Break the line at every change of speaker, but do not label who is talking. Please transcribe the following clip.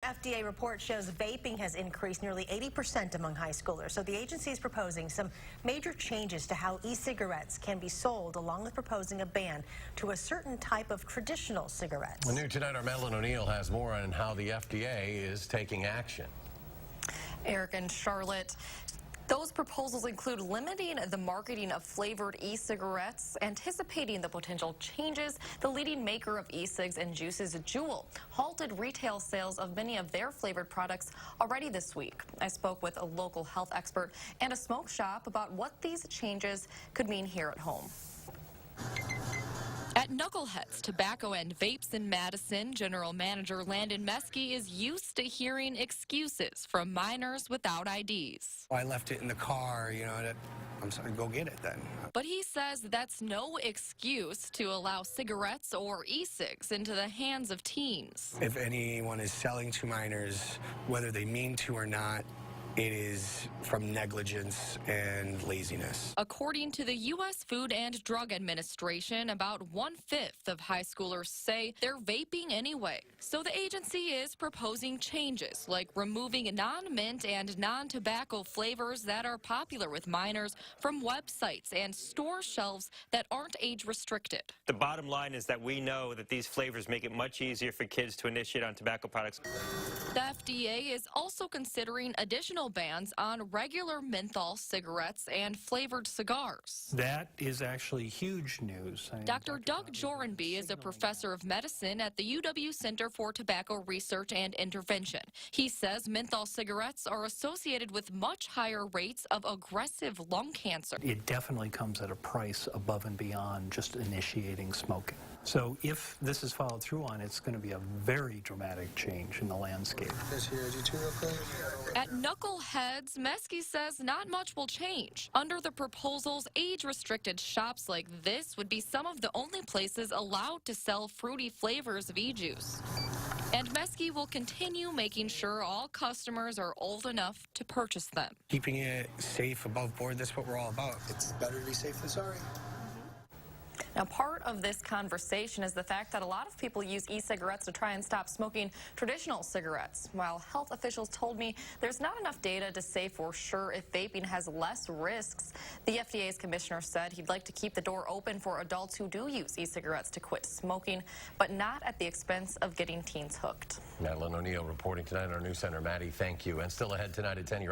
FDA report shows vaping has increased nearly 80% among high schoolers. So the agency is proposing some major changes to how e-cigarettes can be sold, along with proposing a ban to a certain type of traditional cigarettes.
Well, new tonight, our Madeline O'Neill has more on how the FDA is taking action.
Eric and Charlotte, those proposals include limiting the marketing of flavored e-cigarettes, anticipating the potential changes. The leading maker of e-cigs and juices, Juul, halted retail sales of many of their flavored products already this week. I spoke with a local health expert and a smoke shop about what these changes could mean here at home. At Knuckleheads Tobacco and Vapes in Madison, General Manager Landon Meskey is used to hearing excuses from minors without IDs.
I left it in the car, I'm sorry, go get it then.
But he says that's no excuse to allow cigarettes or e-cigs into the hands of teens.
If anyone is selling to minors, whether they mean to or not, it is from negligence and laziness.
According to the U.S. Food and Drug Administration, about 1/5 of high schoolers say they're vaping anyway. So the agency is proposing changes like removing non-mint and non-tobacco flavors that are popular with minors from websites and store shelves that aren't age restricted.
The bottom line is that we know that these flavors make it much easier for kids to initiate on tobacco products.
The FDA is also considering additional bans on regular menthol cigarettes and flavored cigars.
That is actually huge news.
Dr. Doug Jorenby is a professor of medicine at the UW Center for Tobacco Research and Intervention. He says menthol cigarettes are associated with much higher rates of aggressive lung cancer.
It definitely comes at a price above and beyond just initiating smoking. So if this is followed through on, it's going to be a very dramatic change in the landscape.
At Knuckleheads, Meskey says not much will change. Under the proposals, age-restricted shops like this would be some of the only places allowed to sell fruity flavors of e-juice. And Meskey will continue making sure all customers are old enough to purchase them.
Keeping it safe above board, that's what we're all about.
It's better to be safe than sorry.
Now, part of this conversation is the fact that a lot of people use e-cigarettes to try and stop smoking traditional cigarettes. While health officials told me there's not enough data to say for sure if vaping has less risks, the FDA's commissioner said he'd like to keep the door open for adults who do use e-cigarettes to quit smoking, but not at the expense of getting teens hooked.
Madeline O'Neill reporting tonight in our news center. Maddie, thank you. And still ahead tonight at 10.